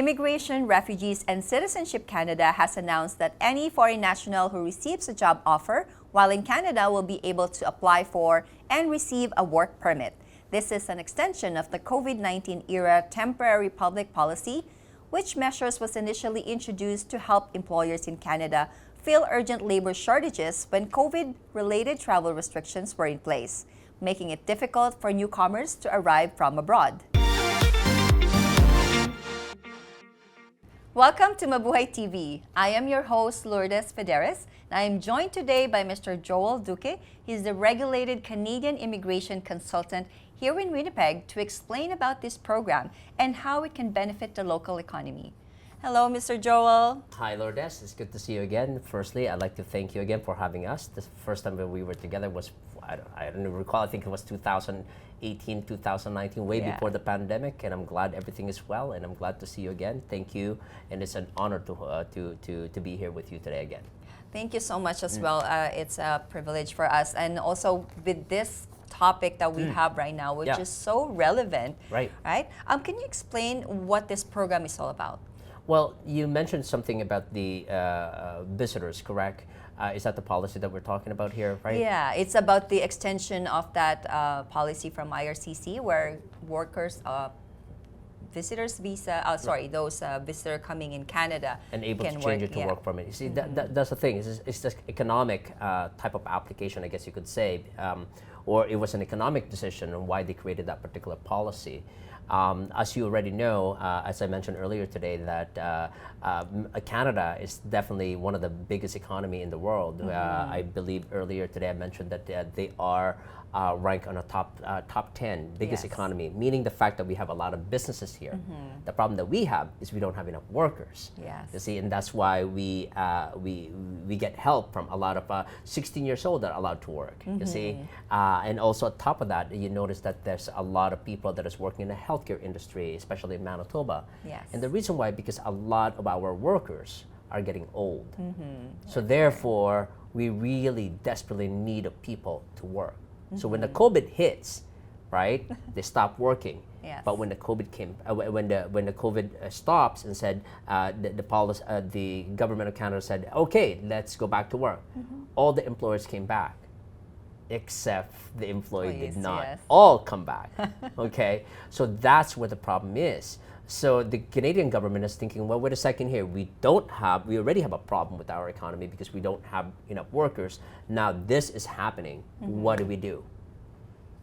Immigration, Refugees, and Citizenship Canada has announced that any foreign national who receives a job offer while in Canada will be able to apply for and receive a work permit. This is an extension of the COVID-19 era temporary public policy, which measures was initially introduced to help employers in Canada fill urgent labor shortages when COVID-related travel restrictions were in place, making it difficult for newcomers to arrive from abroad. Welcome to Mabuhay TV. I am your host, Lourdes Federes, and I am joined today by Mr. Joel Duque. He's the regulated Canadian immigration consultant here in Winnipeg to explain about this program and how it can benefit the local economy. Hello, Mr. Joel. Hi, Lourdes. It's good to see you again. Firstly, I'd like to thank you again for having us. The first time that we were together was, I don't recall, I think it was 2018, 2019, way before the pandemic, and I'm glad everything is well, and I'm glad to see you again. Thank you, and it's an honor to be here with you today again. Thank you so much as well. It's a privilege for us, and also with this topic that we have right now, which is so relevant. Right. Can you explain what this program is all about? Well, you mentioned something about the visitors, correct? Is that the policy that we're talking about here, right? Yeah, it's about the extension of that policy from IRCC where workers, visitors visa, those visitor coming in Canada and able can to change work, it to work permit. You see, that's the thing. It's this economic type of application, I guess you could say, or it was an economic decision on why they created that particular policy. As you already know, as I mentioned earlier today, that Canada is definitely one of the biggest economy in the world. I believe earlier today I mentioned that they are ranked on a top 10 biggest economy, meaning the fact that we have a lot of businesses here. The problem that we have is we don't have enough workers. You see, and that's why we get help from a lot of 16 years old that are allowed to work. You see, and also on top of that, you notice that there's a lot of people that is working in the healthcare industry, especially in Manitoba. And the reason why, because a lot of our workers are getting old. So therefore, we really desperately need people to work. So when the COVID hits, right, they stop working. But when the COVID came, when the COVID stops and said the government of Canada said, okay, let's go back to work. All the employers came back, except the employee did not all come back. Okay, so that's where the problem is. So the Canadian government is thinking, well, wait a second here. We already have a problem with our economy because we don't have enough workers. Now this is happening. What do we do?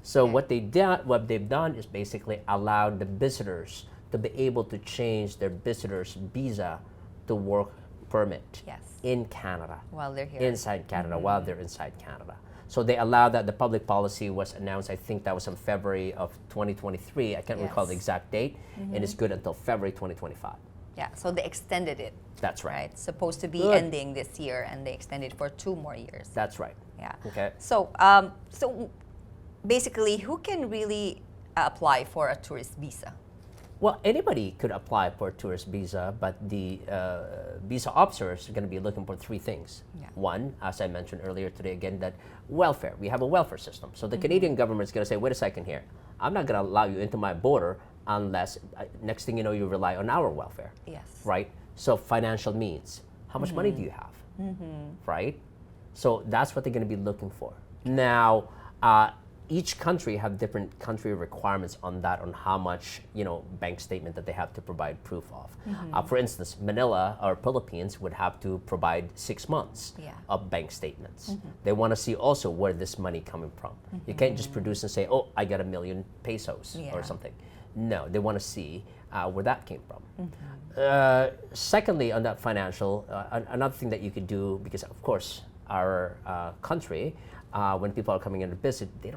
So what they've done is basically allowed the visitors to be able to change their visitors' visa to work permit in Canada. While they're here. Inside Canada, while they're inside Canada. So they allowed that. The public policy was announced, I think that was in February of 2023. I can't recall the exact date, and it's good until February 2025. Yeah, so they extended it. That's right. It's supposed to be ending this year, and they extended for 2 more years. That's right. Yeah. Okay. So, so basically, who can really apply for a tourist visa? Well, anybody could apply for a tourist visa, but the visa officers are going to be looking for 3 things. One, as I mentioned earlier today, again, that welfare. We have a welfare system. So the Canadian government is going to say, wait a second here. I'm not going to allow you into my border unless, next thing you know, you rely on our welfare. Right? So financial means. How much money do you have? Right? So that's what they're going to be looking for. Now, each country have different country requirements on that, on how much, bank statement that they have to provide proof of. For instance, Manila or Philippines would have to provide 6 months of bank statements. They want to see also where this money coming from. You can't just produce and say, oh, I got 1 million pesos or something. No, they want to see where that came from. Secondly, on that financial, another thing that you could do, because of course our country, when people are coming in to visit, we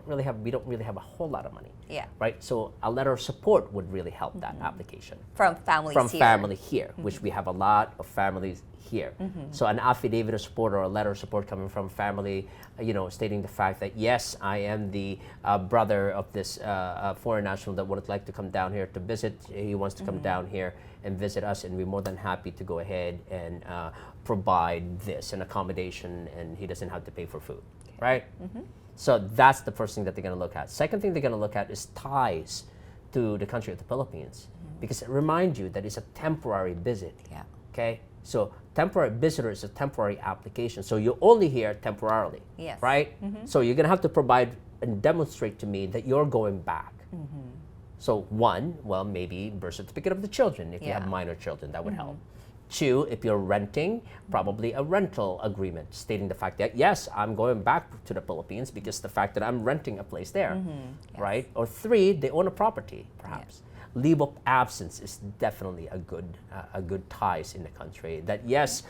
don't really have a whole lot of money. Right? So a letter of support would really help that application. From families From family here, which we have a lot of families here. So an affidavit of support or a letter of support coming from family, stating the fact that, yes, I am the brother of this foreign national that would like to come down here to visit. He wants to come down here and visit us, and we're more than happy to go ahead and provide this, an accommodation, and he doesn't have to pay for food. Right? So that's the first thing that they're going to look at. Second thing they're going to look at is ties to the country of the Philippines. because remind you that it's a temporary visit. Yeah. Okay, so temporary visitor is a temporary application, so you're only here temporarily. Yes. Right. So you're gonna have to provide and demonstrate to me that you're going back. So one, well, maybe birth certificate of the children if you have minor children, that would help. Two, if you're renting, probably a rental agreement stating the fact that, yes, I'm going back to the Philippines because the fact that I'm renting a place there, right? Or three, they own a property, perhaps. Leave of absence is definitely a good ties in the country. That yes,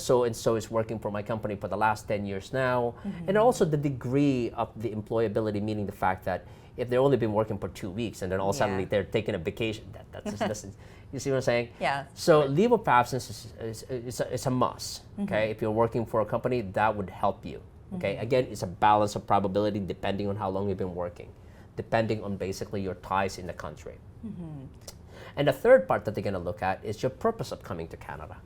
so and so is working for my company for the last 10 years now, and also the degree of the employability, meaning the fact that if they've only been working for 2 weeks and then all suddenly they're taking a vacation, that's you see what I'm saying? Yeah. So leave of absence is a must. Okay, if you're working for a company, that would help you. Okay, again, it's a balance of probability depending on how long you've been working, depending on basically your ties in the country. And the third part that they're going to look at is your purpose of coming to Canada.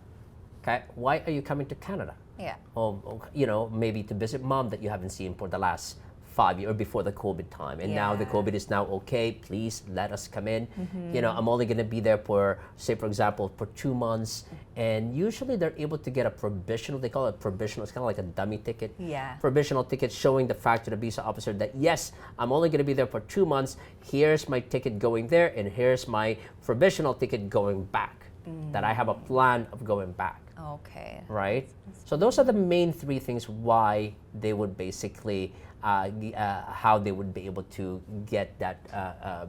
Okay, why are you coming to Canada? Yeah. Or maybe to visit mom that you haven't seen for the last 5 years or before the COVID time, and now the COVID is now okay. Please let us come in. I'm only going to be there for, say, for example, for 2 months, and usually they're able to get a provisional. They call it provisional. It's kind of like a dummy ticket. Yeah. Provisional ticket showing the fact to the visa officer that yes, I'm only going to be there for 2 months. Here's my ticket going there, and here's my provisional ticket going back. That I have a plan of going back. Okay. Right. So those are the main three things why they would basically. How they would be able to get that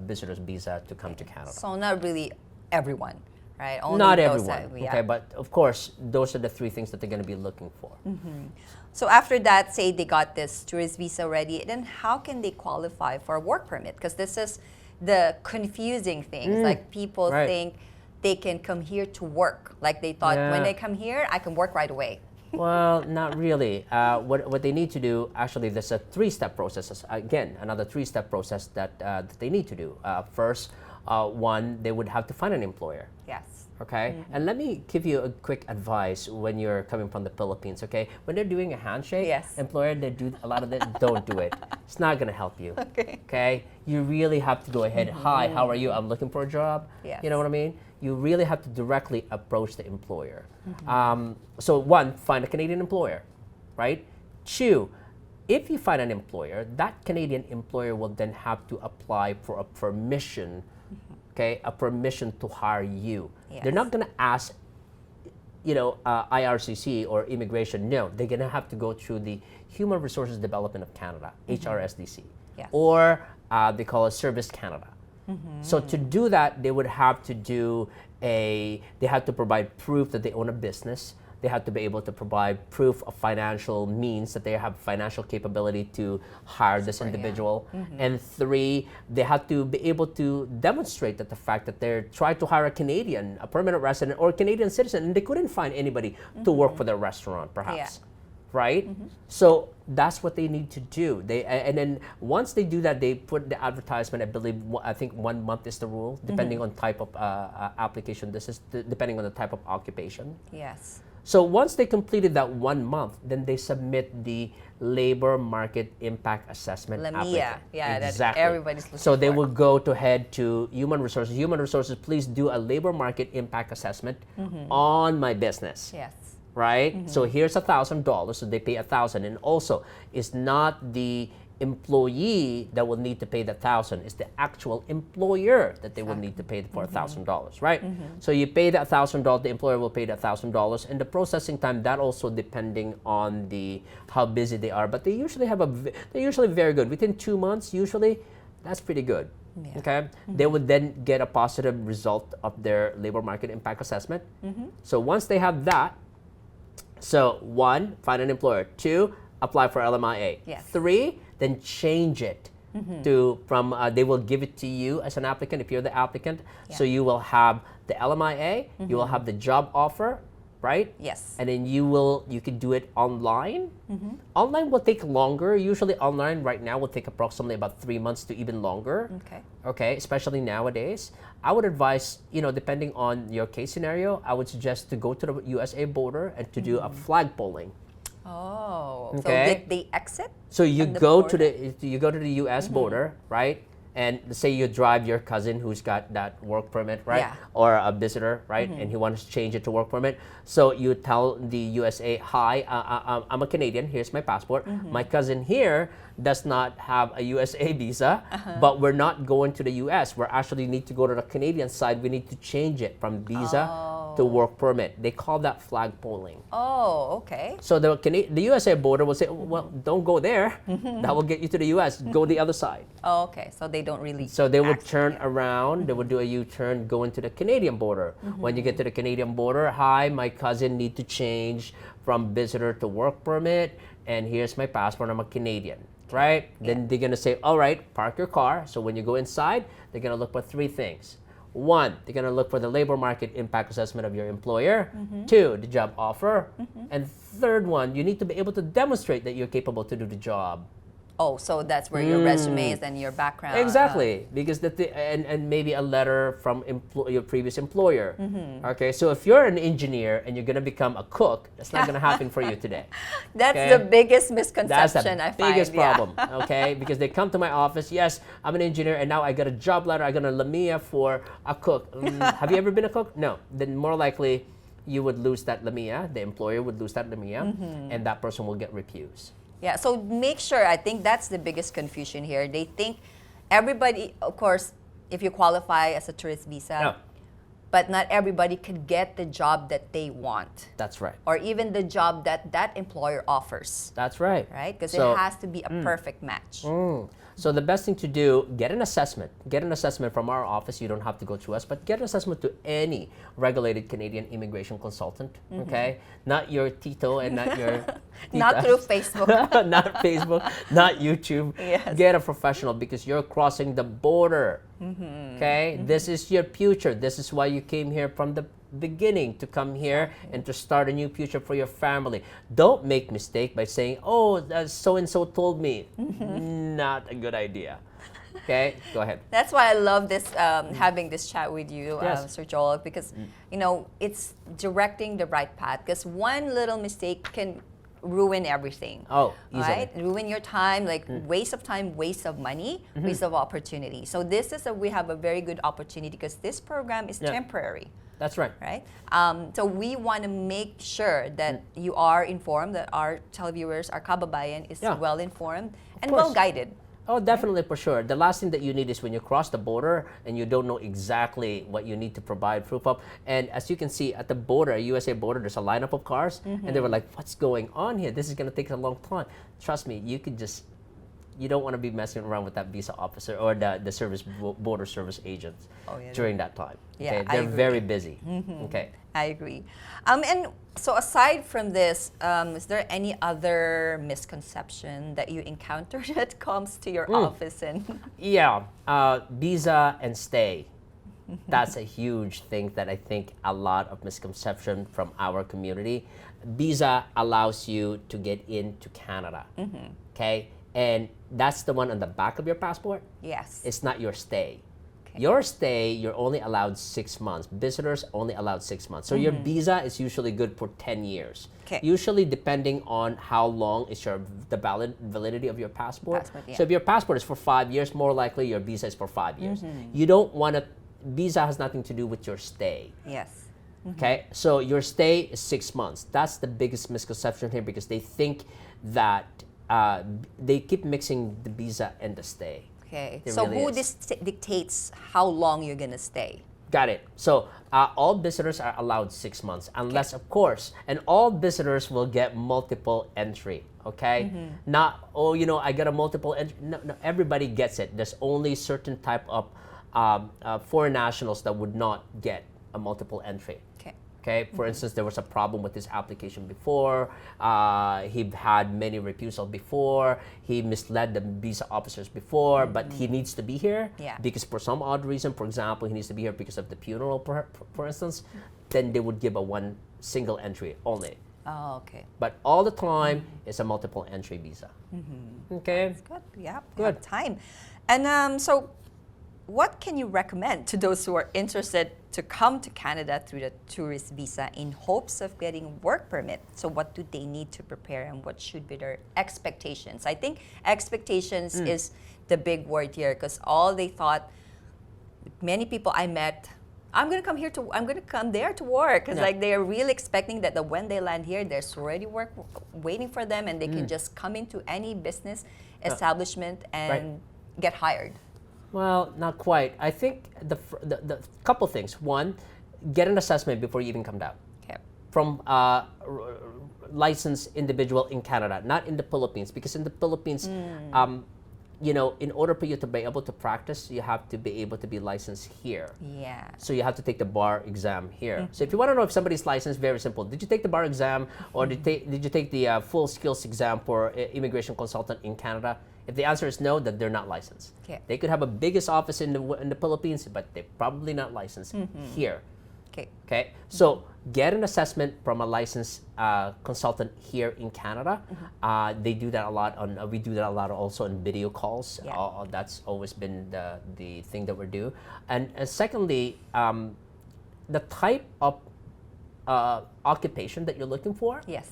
visitor's visa to come to Canada. So not really everyone, right? Only Not those everyone, that, okay, but of course, those are the three things that they're going to be looking for. So after that, say they got this tourist visa ready, then how can they qualify for a work permit? Because this is the confusing things. Like people think they can come here to work. Like they thought when they come here, I can work right away. Well, not really. What they need to do, actually, there's a three-step process. Again, another three-step process that they need to do. First, one, they would have to find an employer. Yes. Okay, and let me give you a quick advice when you're coming from the Philippines. Okay, when they're doing a handshake, employer, they do a lot of that. Don't do it. It's not gonna help you. Okay, you really have to go ahead. Hi, how are you? I'm looking for a job. Yes. You know what I mean? You really have to directly approach the employer. So one, find a Canadian employer, right? Two, if you find an employer, that Canadian employer will then have to apply for a permission. Okay, a permission to hire you. Yes. They're not going to ask, IRCC or immigration. No, they're going to have to go through the Human Resources Development of Canada, HRSDC, or they call it Service Canada. So to do that, they would have to they have to provide proof that they own a business. They have to be able to provide proof of financial means that they have financial capability to hire this individual. And three, they have to be able to demonstrate that the fact that they're trying to hire a Canadian, a permanent resident or a Canadian citizen, and they couldn't find anybody to work for their restaurant, perhaps. Right? So that's what they need to do. And then once they do that, they put the advertisement. I think 1 month is the rule, depending on type of application. This is depending on the type of occupation. Yes. So once they completed that 1 month, then they submit the labor market impact assessment application. Yeah, exactly. That everybody's looking So they for. will go to head to Human Resources. Human Resources, please do a labor market impact assessment on my business. Yes. Right? So here's $1,000. So they pay $1,000, and also it's not the employee that will need to pay the $1,000. It's the actual employer that they will need to pay for $1,000, right? So you pay that $1,000, the employer will pay that $1,000, and the processing time, that also depending on how busy they are. But they usually they're usually very good. Within 2 months, usually, that's pretty good. Yeah. Okay, they would then get a positive result of their labor market impact assessment. So once they have that, so one, find an employer. Two, apply for LMIA. Yes. Three, then change it they will give it to you as an applicant if you're the applicant. So you will have the LMIA, you will have the job offer, right? Yes. And then you can do it online. Online will take longer. Usually online right now will take approximately about 3 months to even longer. Okay, especially nowadays. I would advise, depending on your case scenario, I would suggest to go to the USA border and to do a flag polling. Oh, Okay. so did they exit? So you from the go border? to the US border, right? and say you drive your cousin who's got that work permit, right? Yeah. Or a visitor, right? And he wants to change it to work permit. So you tell the USA, hi, I'm a Canadian, here's my passport. My cousin here does not have a USA visa, but we're not going to the US. We actually need to go to the Canadian side. We need to change it from visa to work permit. They call that flag polling. Oh, okay. So the USA border will say, well, don't go there. That will get you to the US. Go the other side. Oh, okay. So they don't really. So they would turn around, they would do a U-turn, go into the Canadian border. When you get to the Canadian border, hi, my cousin need to change from visitor to work permit, and here's my passport, I'm a Canadian, right? Then they're gonna say, all right, park your car. So when you go inside, they're gonna look for three things. One, they're gonna look for the labor market impact assessment of your employer. Two, the job offer. And third one, you need to be able to demonstrate that you're capable to do the job. Oh, so that's where your resume is and your background. Exactly, because and maybe a letter from your previous employer. Okay, so if you're an engineer and you're gonna become a cook, that's not gonna happen for you today. That's okay? the biggest That's misconception the I find. biggest problem. Okay, because they come to my office. Yes, I'm an engineer, and now I got a job letter. I got a LAMIA for a cook. Have you ever been a cook? No. Then more likely, you would lose that LAMIA. The employer would lose that LAMIA, and that person will get refused. Yeah, so make sure, I think that's the biggest confusion here. They think everybody, of course, if you qualify as a tourist visa, but not everybody could get the job that they want. That's right. Or even the job that that employer offers. That's right. Right? Because So- it has to be a perfect match. So the best thing to do, get an assessment. Get an assessment from our office. You don't have to go to us, but get an assessment to any regulated Canadian immigration consultant, okay? Not your Tito and not your Not tita. through Facebook. Not Facebook, not YouTube. Yes. Get a professional because you're crossing the border, okay? This is your future. This is why you came here from the beginning, to come here and to start a new future for your family. Don't make mistake by saying, oh, so-and-so told me. Not a good idea. Okay, go ahead. That's why I love this having this chat with you, Yes. Sir Joel, because you know it's directing the right path. Because one little mistake can ruin everything. Oh, easily. Right? Ruin your time, like waste of time, waste of money, waste of opportunity. So this is we have a very good opportunity because this program is temporary. That's right. Right? So we want to make sure that you are informed, that our televiewers, our kababayan is well informed and course. well guided. Oh, definitely, for sure. The last thing that you need is when you cross the border and you don't know exactly what you need to provide proof of. And as you can see at the border, USA border, there's a lineup of cars, and they were like, what's going on here? This is going to take a long time. Trust me, you don't want to be messing around with that visa officer or the border service agents during that time. Yeah, Okay? I They're agree. very busy. Okay. I agree. And so aside from this, is there any other misconception that you encounter that comes to your office? And Yeah, visa and stay. That's a huge thing that I think a lot of misconception from our community. Visa allows you to get into Canada. Okay? And that's the one on the back of your passport. yes. It's not your stay. Your stay, you're only allowed 6 months. Visitors only allowed 6 months. So your visa is usually good for 10 years. Okay. Usually depending on how long is the validity of your passport. Yeah. So if your passport is for 5 years, more likely your visa is for 5 years. You don't want to, visa has nothing to do with your stay. Yes. Okay, so your stay is 6 months. That's the biggest misconception here because they think that they keep mixing the visa and the stay. Okay. It So really who is. dictates how long you're gonna stay? Got it. So all visitors are allowed 6 months, unless, of course, and all visitors will get multiple entry. Okay, not I got a multiple entry. No, everybody gets it. There's only certain type of foreign nationals that would not get a multiple entry. Okay, for instance, there was a problem with his application before. He had many refusals before. He misled the visa officers before, but he needs to be here because for some odd reason, for example, he needs to be here because of the funeral, for instance, then they would give a one single entry only. Oh, okay. But all the time, it's a multiple entry visa. Okay? Good. Yeah. Good. Time. And so what can you recommend to those who are interested to come to Canada through the tourist visa in hopes of getting work permit? So what do they need to prepare and what should be their expectations? I think expectations is the big word here, because all they thought, many people I met, I'm gonna come there to work. It's like they're really expecting that when they land here, there's already work waiting for them, and they can just come into any business establishment and get hired. Well, not quite. I think the couple things. One, get an assessment before you even come down. Okay. From licensed individual in Canada, not in the Philippines, because in the Philippines, you know, in order for you to be able to practice, you have to be able to be licensed here. Yeah. So you have to take the bar exam here. So if you want to know if somebody's licensed, very simple. Did you take the bar exam, or did you take the full skills exam for immigration consultant in Canada? If the answer is no, then they're not licensed. Okay. They could have a biggest office in the Philippines, but they're probably not licensed here. Okay. Okay, so get an assessment from a licensed consultant here in Canada. They do that a lot we do that a lot also on video calls. Yeah. That's always been the thing that we do. And secondly, the type of occupation that you're looking for. Yes.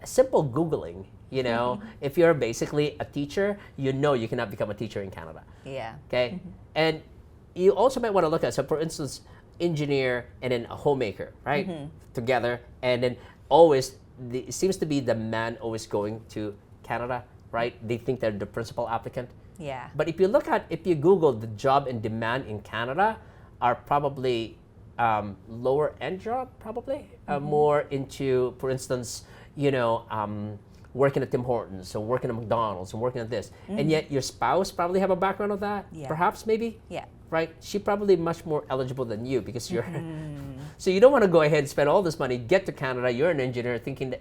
Simple Googling. You know, if you're basically a teacher, you know you cannot become a teacher in Canada. Yeah. Okay, and you also might want to look at, so for instance, engineer and then a homemaker, right? Together, and then always it seems to be the man always going to Canada, right? They think they're the principal applicant. Yeah. But if you Google the job and demand in Canada, are probably lower end job, probably more into, for instance, you know, working at Tim Hortons, or working at McDonald's, and working at this, and yet your spouse probably have a background of that, perhaps, maybe. Yeah. Right? She probably much more eligible than you, because you're. So you don't want to go ahead and spend all this money, get to Canada, you're an engineer, thinking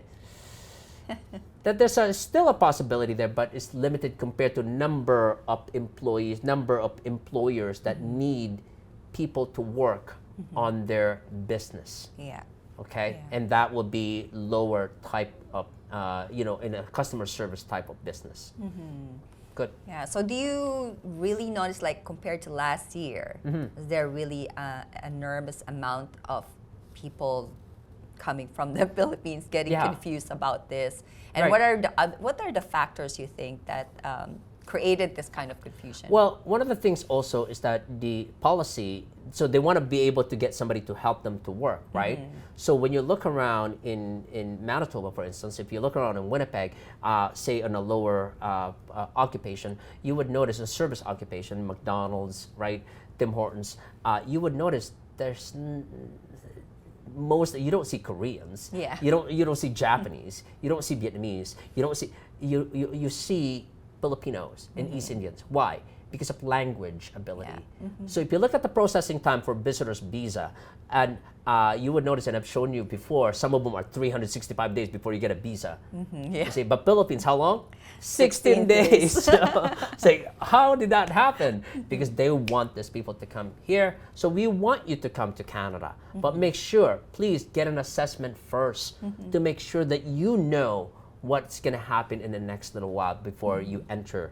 that there's still a possibility there, but it's limited compared to number of employees, number of employers that need people to work on their business. Yeah. Okay, Yeah. and that will be lower type of, you know, in a customer service type of business. Good. Yeah. So do you really notice, like, compared to last year, is there really a enormous amount of people coming from the Philippines getting confused about this? And what are the factors you think that created this kind of confusion? Well, one of the things also is that the policy, so they want to be able to get somebody to help them to work, right? So when you look around in Manitoba, for instance, if you look around in Winnipeg, say on a lower occupation, you would notice a service occupation, McDonald's, right, Tim Hortons, you would notice there's you don't see Koreans, you don't see Japanese, you don't see Vietnamese, you see Filipinos and East Indians. Why? Because of language ability. So if you look at the processing time for visitors visa, and you would notice, and I've shown you before, some of them are 365 days before you get a visa. You see, but Philippines, how long? 16 days. So, say, how did that happen? Because they want these people to come here. So we want you to come to Canada, but make sure, please get an assessment first to make sure that you know what's going to happen in the next little while before you enter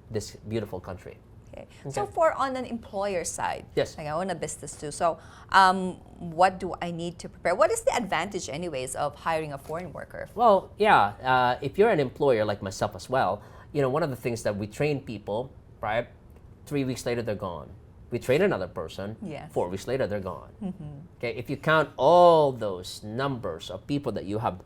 this beautiful country. Okay. So for on an employer side, yes, like I own a business too. So what do I need to prepare? What is the advantage anyways of hiring a foreign worker? Well, yeah, if you're an employer like myself as well, you know, one of the things that we train people, right? 3 weeks later, they're gone. We train another person, 4 weeks later, they're gone. Okay, if you count all those numbers of people that you have,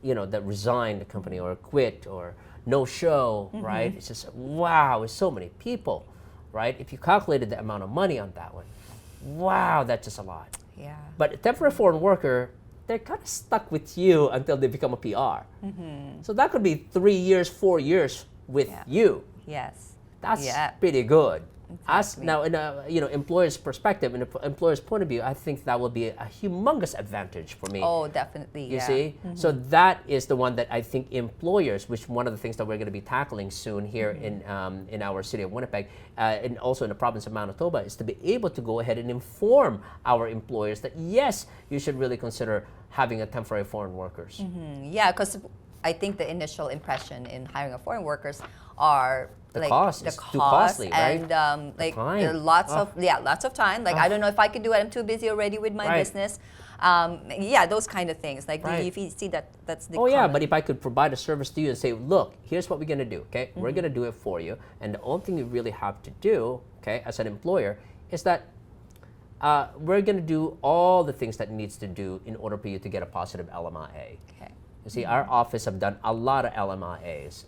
you know, that resign the company or quit or no show, right? It's just, wow, it's so many people, right? If you calculated the amount of money on that one, wow, that's just a lot. Yeah. But a temporary foreign worker, they're kind of stuck with you until they become a PR. So that could be 3 years, 4 years with you. Yes. That's pretty good. Exactly. Now, in a employer's perspective, in an employer's point of view, I think that will be a humongous advantage for me. Oh, definitely. You see? So that is the one that I think employers, which one of the things that we're going to be tackling soon here in our city of Winnipeg, and also in the province of Manitoba, is to be able to go ahead and inform our employers that yes, you should really consider having a temporary foreign workers. Yeah, because I think the initial impression in hiring a foreign workers, are The like cost the is too cost costly, right? and like time. lots of time. Like I don't know if I could do it. I'm too busy already with my Right. business. Those kind of things. Like Right. if you see that, that's the Oh yeah, common- but if I could provide a service to you and say, look, here's what we're gonna do, okay? We're gonna do it for you, and the only thing you really have to do, okay, as an employer, is that we're gonna do all the things that needs to do in order for you to get a positive LMIA. Okay. You see, our office have done a lot of LMIAs,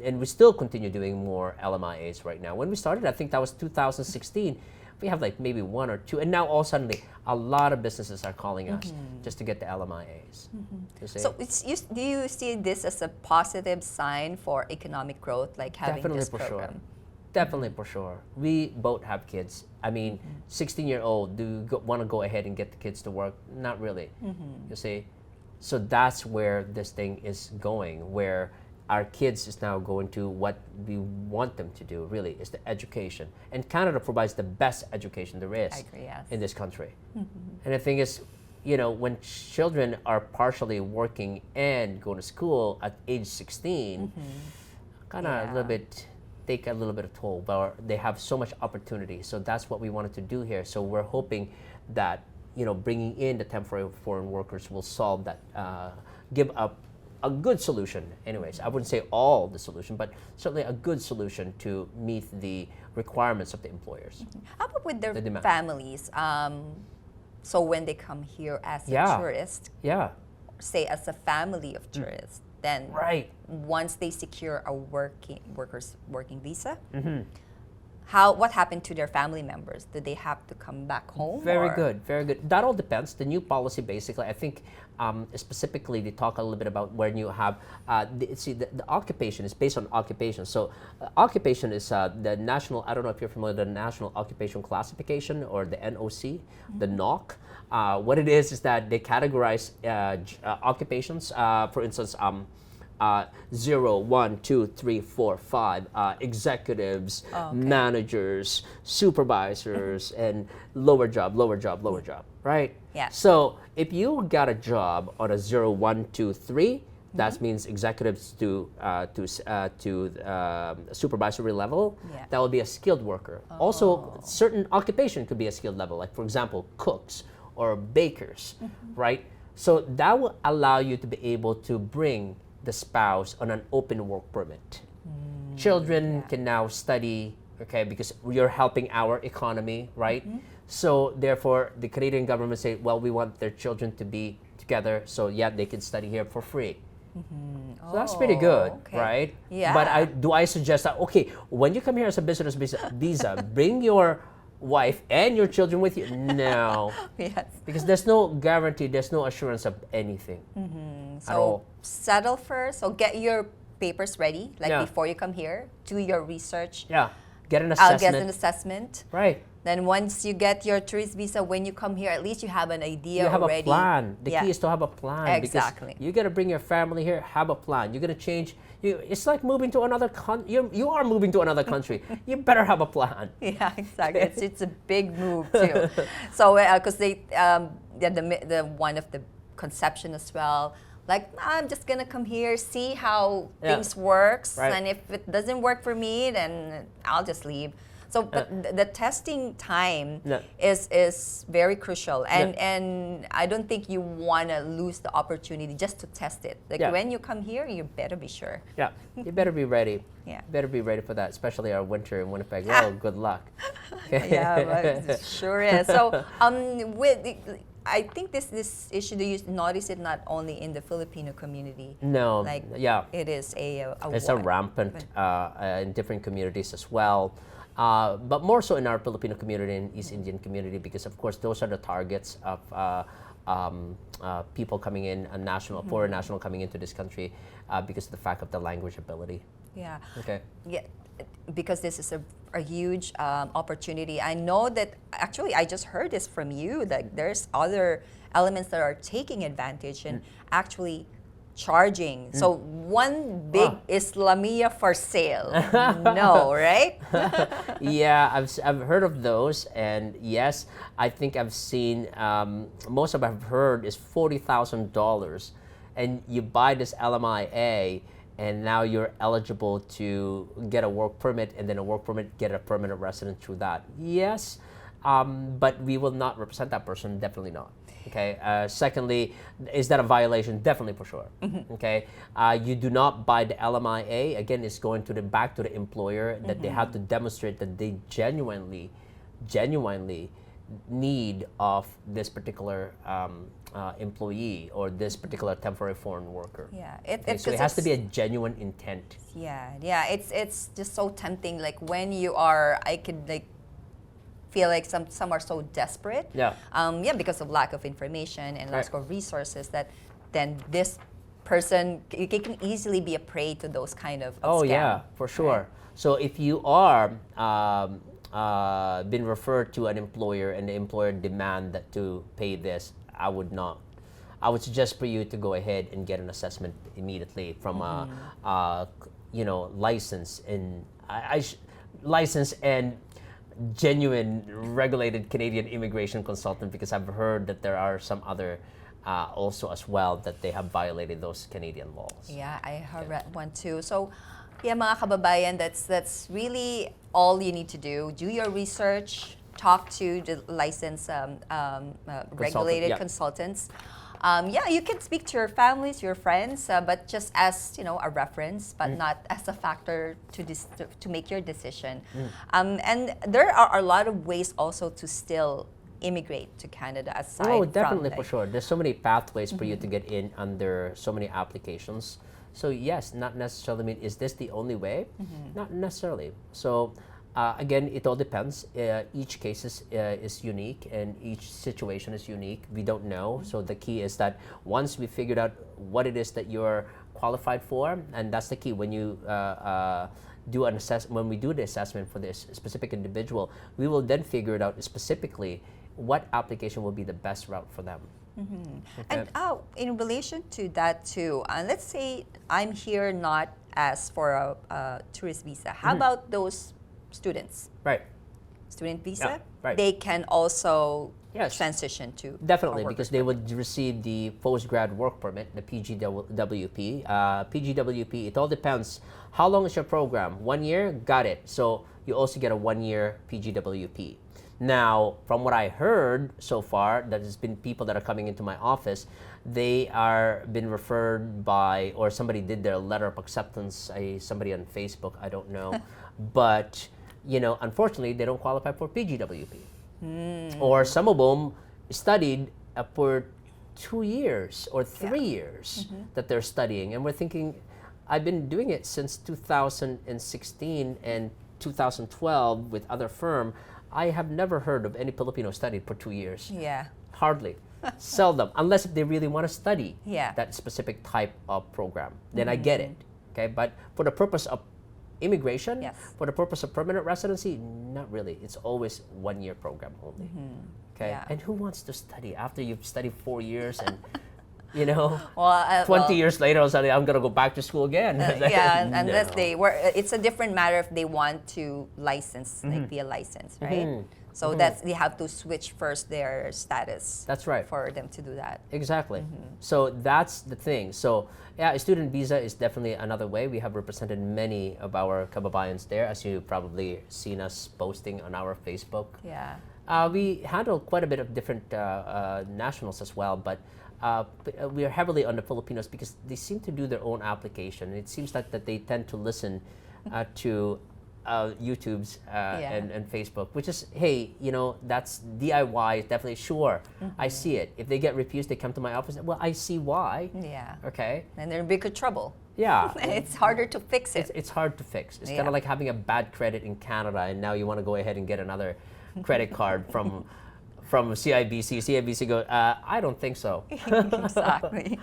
and we still continue doing more LMIAs right now. When we started, I think that was 2016. We have like maybe one or two, and now all suddenly a lot of businesses are calling us just to get the LMIAs. You see? So do you see this as a positive sign for economic growth, like having Definitely this for program? sure. Definitely for sure. We both have kids. I mean, 16-year-old, do you want to go ahead and get the kids to work? Not really. You see? So that's where this thing is going, where our kids is now going to what we want them to do, really, is the education. And Canada provides the best education there is I agree, yes. in this country. And the thing is, you know, when children are partially working and going to school at age 16, kind of a little bit, take a little bit of toll, but they have so much opportunity. So that's what we wanted to do here. So we're hoping that, you know, bringing in the temporary foreign workers will solve that, give a good solution. Anyways, I wouldn't say all the solution, but certainly a good solution to meet the requirements of the employers. How about with their The demand. families? So when they come here as a tourist, Yeah. say as a family of tourists, then Right. once they secure a working visa, Mm-hmm. what happened to their family members? Do they have to come back home? Very or- good, very good. That all depends. The new policy, basically, I think specifically they talk a little bit about when you have, the occupation is based on occupation. So occupation is the national, I don't know if you're familiar with the National Occupation Classification, or the NOC, the NOC. What it is that they categorize occupations, for instance, 0, 1, 2, 3, 4, 5 executives, managers, supervisors, and lower job, right? Yeah. So if you got a job on a 0, 1, 2, 3, that means executives to supervisory level. Yeah. That would be a skilled worker. Also, certain occupation could be a skilled level, like for example, cooks or bakers, right? So that will allow you to be able to bring the spouse on an open work permit. Children can now study, okay, because you're helping our economy, right? So therefore, the Canadian government say, well, we want their children to be together, so yeah, they can study here for free. So that's pretty good, okay. right? Yeah. But I suggest that, okay, when you come here as a business visa, bring your wife and your children with you? No. Yes. Because there's no guarantee, there's no assurance of anything at all. So settle first. So get your papers ready, like Yeah. before you come here. Do your research. Yeah, get an I'll assessment. get an assessment. Right. Then once you get your tourist visa, when you come here, at least you have an idea You have already. a plan. The Yeah. key is to have a plan. Exactly. Because you got to bring your family here, have a plan. You're going to change. It's like moving to another country. You are moving to another country. You better have a plan. Yeah, exactly. It's a big move too. So because the one of the conception as well. Like, I'm just gonna come here, see how things works, Right. and if it doesn't work for me, then I'll just leave. So, but the testing time is very crucial, and I don't think you wanna lose the opportunity just to test it. Like when you come here, you better be sure. Yeah, you better be ready. Yeah. Better be ready for that, especially our winter in Winnipeg. Oh, good luck. Yeah, but it sure is. So, I think this issue, do you notice it not only in the Filipino community? No, Like, yeah. it is It's a rampant in different communities as well. But more so in our Filipino community and East Indian community, because of course those are the targets of people coming in, foreign national coming into this country because of the fact of the language ability. Yeah. Okay. Yeah, because this is a huge opportunity. I know that actually I just heard this from you that there's other elements that are taking advantage and actually charging. So one big Islamia for sale. No, right? Yeah, I've heard of those, and yes, I think I've seen most of I've heard is $40,000, and you buy this LMIA, and now you're eligible to get a work permit, and then a work permit, get a permanent resident through that. Yes, but we will not represent that person, definitely not. Okay. Secondly, is that a violation? Definitely, for sure. Okay. You do not buy the LMIA. Again, it's going to back to the employer that they have to demonstrate that they genuinely need of this particular employee or this particular temporary foreign worker. Yeah, So it has to be a genuine intent. Yeah. It's just so tempting. Like when you are, I could like feel like some are so desperate. Yeah. Because of lack of information and lack of resources, that then this person can easily be a prey to those kind of scam. Yeah, for sure. So if you are been referred to an employer and the employer demand that to pay this, I would suggest for you to go ahead and get an assessment immediately from a license and genuine regulated Canadian immigration consultant, because I've heard that there are some other also as well that they have violated those Canadian laws. Yeah, I heard one too. So, yeah, mga kababayan, that's really all you need to do. Do your research, talk to the licensed regulated consultants. You can speak to your families, your friends, but just as a reference, but not as a factor to make your decision. And there are a lot of ways also to still immigrate to Canada aside. Oh, definitely, from, for sure. There's so many pathways for you to get in under so many applications. So yes, not necessarily mean, is this the only way? Not necessarily. So again, it all depends. Each case is unique, and each situation is unique. We don't know. So the key is that once we figured out what it is that you're qualified for, and that's the key. When you do an when we do the assessment for this specific individual, we will then figure it out specifically what application will be the best route for them. Okay. And in relation to that too, let's say I'm here not as for a tourist visa. How about those students? Right. Student visa? Right. They can also transition to definitely, because they would receive the postgrad work permit, the PGWP. PGWP, it all depends. How long is your program? 1 year? Got it. So you also get a 1 year PGWP. Now, from what I heard so far, that has been people that are coming into my office, they are been referred by, or somebody did their letter of acceptance, somebody on Facebook, I don't know, but unfortunately, they don't qualify for PGWP. Or some of them studied for 2 years or 3 years that they're studying, and we're thinking, I've been doing it since 2016 and 2012 with other firm. I have never heard of any Filipino studied for 2 years. Yeah. Hardly. Seldom. Unless if they really want to study that specific type of program. Then I get it. Okay. But for the purpose of immigration, for the purpose of permanent residency, not really. It's always 1 year program only. Okay. Yeah. And who wants to study after you've studied 4 years and 20 years later, I'm going to go back to school again. Unless they were, it's a different matter if they want to license, like be a license, right? So that's, they have to switch first their status. That's right. For them to do that. Exactly. So that's the thing. So a student visa is definitely another way. We have represented many of our kababayans there, as you've probably seen us posting on our Facebook. Yeah. We handle quite a bit of different nationals as well, but we are heavily on the Filipinos because they seem to do their own application. It seems like that they tend to listen to YouTube's and Facebook, which is, hey, that's DIY, definitely, sure. I see it. If they get refused, they come to my office. Well, I see why. Yeah. Okay. And they're in big trouble. Yeah. It's harder to fix it. It's hard to fix. It's kind of like having a bad credit in Canada, and now you want to go ahead and get another credit card from CIBC. CIBC goes, I don't think so. Exactly.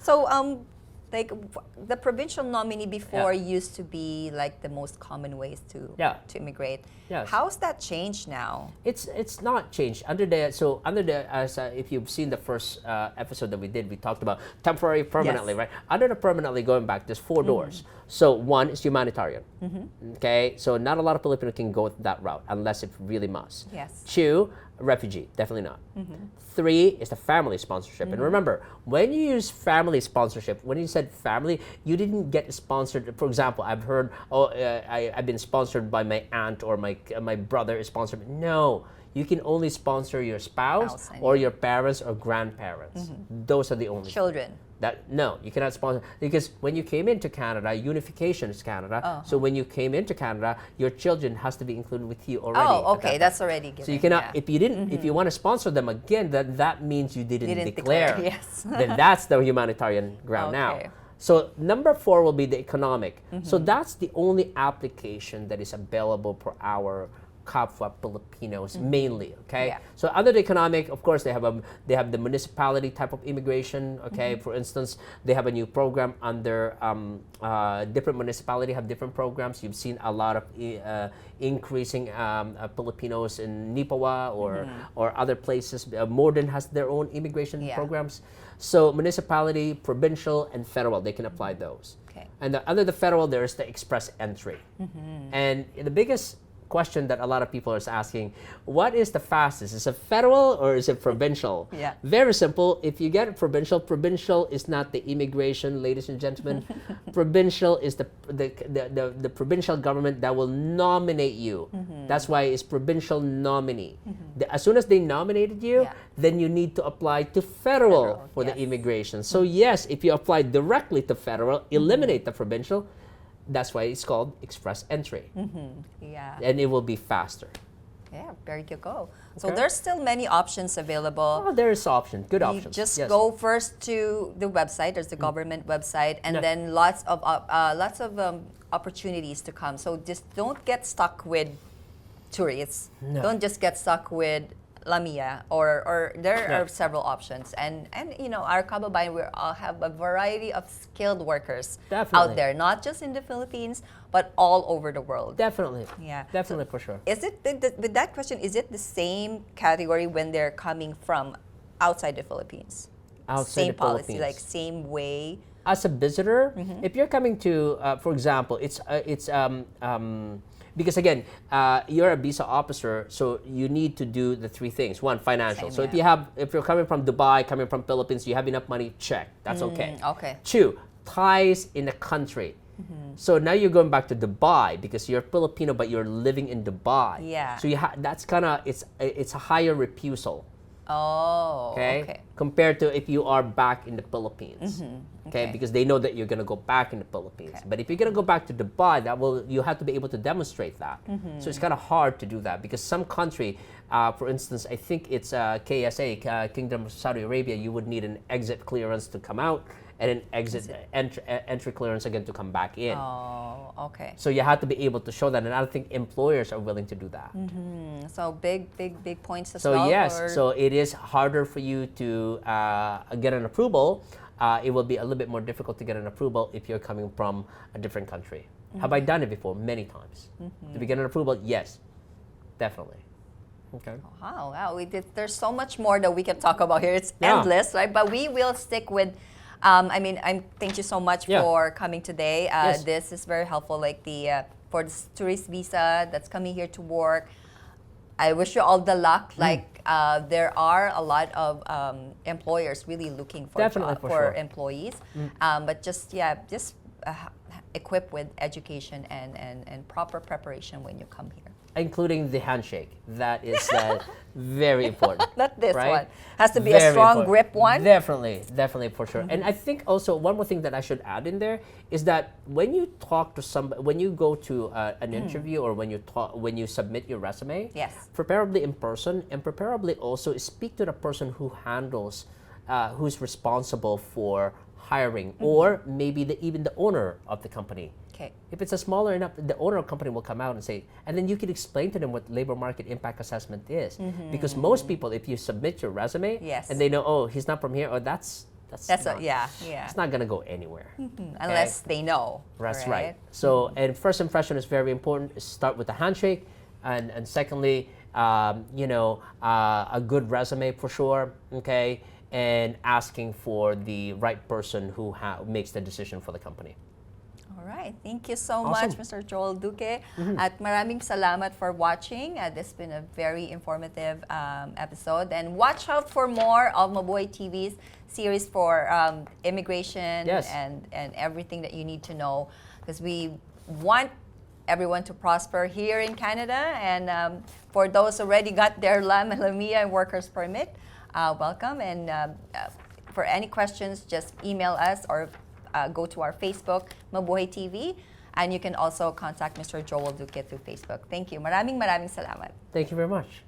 So, like the provincial nominee before used to be like the most common ways to immigrate. Yes. How's that changed now? It's not changed if you've seen the first episode that we did, we talked about temporary, permanently, right? Under the permanently, going back, there's 4 doors. So one is humanitarian. Okay, so not a lot of Filipinos can go that route unless it really must. Yes. 2, refugee, definitely not. 3 is the family sponsorship. And remember, when you use family sponsorship, when you said family, you didn't get sponsored. For example, I've heard, I've been sponsored by my aunt or my brother is sponsored. No, you can only sponsor your spouse or your parents or grandparents. Those are the only children. No, you cannot sponsor, because when you came into Canada, unification is Canada. So when you came into Canada, your children has to be included with you already. Oh, okay, that's already given. So you cannot, if you didn't, if you want to sponsor them again, then that means you didn't declare. Yes. Then that's the humanitarian ground now. So number 4 will be the economic. So that's the only application that is available for our Kapwa Filipinos mainly, okay? Yeah. So under the economic, of course, they have the municipality type of immigration, okay? For instance, they have a new program under different municipality have different programs. You've seen a lot of increasing Filipinos in Nipawa or other places. Morden has their own immigration programs. So municipality, provincial, and federal, they can apply those. Okay. And under the federal, there is the express entry. And the biggest question that a lot of people are asking, what is the fastest? Is it federal or is it provincial? Very simple. If you get provincial, provincial is not the immigration, ladies and gentlemen. Provincial is the provincial government that will nominate you. That's why it's provincial nominee. As soon as they nominated you, then you need to apply to federal for the immigration. So yes, if you apply directly to federal, eliminate the provincial, that's why it's called express entry. Yeah. And it will be faster. Yeah, there you go. So there's still many options available. Oh, there is options, good options. Just go first to the website. There's the government website, and then lots of opportunities to come. So just don't get stuck with tourists. Don't just get stuck with Lamia, or there are several options, and you know, our kababayan, we all have a variety of skilled workers out there, not just in the Philippines but all over the world. Definitely. Yeah, definitely, for sure. Is it with that question? Is it the same category when they're coming from outside the Philippines? Outside same the policy, Philippines, like same way. As a visitor, if you're coming to, for example, because again, you're a visa officer, so you need to do the 3 things. 1, financial. So if you're coming from Dubai, coming from Philippines, you have enough money, check. That's okay. 2, ties in the country. So now you're going back to Dubai because you're Filipino, but you're living in Dubai. Yeah. So that's kind of, it's a higher refusal. Oh, okay. Compared to if you are back in the Philippines, okay, because they know that you're gonna go back in the Philippines. But if you're gonna go back to Dubai, you have to be able to demonstrate that. So it's kind of hard to do that because some country, for instance, I think it's KSA, Kingdom of Saudi Arabia, you would need an exit clearance to come out and an entry clearance again to come back in. Oh, okay. So you have to be able to show that, and I don't think employers are willing to do that. So big points as so well. So yes, so it is harder for you to get an approval. It will be a little bit more difficult to get an approval if you're coming from a different country. Have I done it before? Many times. To get an approval, yes, definitely. Okay. Wow. There's so much more that we can talk about here. It's endless, right? But we will stick with. Thank you so much for coming today. This is very helpful. Like for the tourist visa that's coming here to work. I wish you all the luck. Like there are a lot of employers really looking for employees. But just equip with education and proper preparation when you come here. Including the handshake. That is very important. Not this right? one. Has to be a strong grip one. Definitely, for sure. And I think also one more thing that I should add in there is that when you talk to somebody, when you go to an interview or when you submit your resume, preferably in person, and preferably also speak to the person who handles, who's responsible for hiring, or maybe even the owner of the company. Okay. If it's a smaller enough, the owner of the company will come out and say, and then you can explain to them what labor market impact assessment is. Because most people, if you submit your resume and they know, oh, he's not from here, or that's it's not gonna go anywhere unless they know. That's right. So, and first impression is very important. Start with the handshake, and secondly, a good resume for sure. Okay, and asking for the right person who makes the decision for the company. Alright, thank you so Awesome. much, Mr. Joel Duque. At maraming salamat for watching. This has been a very informative episode. And watch out for more of Mabuhay TV's series for immigration Yes. and everything that you need to know. Because we want everyone to prosper here in Canada. And for those already got their Lamia and workers permit, welcome. And for any questions, just email us or go to our Facebook, Mabuhay TV, and you can also contact Mr. Joel Duque through Facebook. Thank you. Maraming salamat. Thank you very much.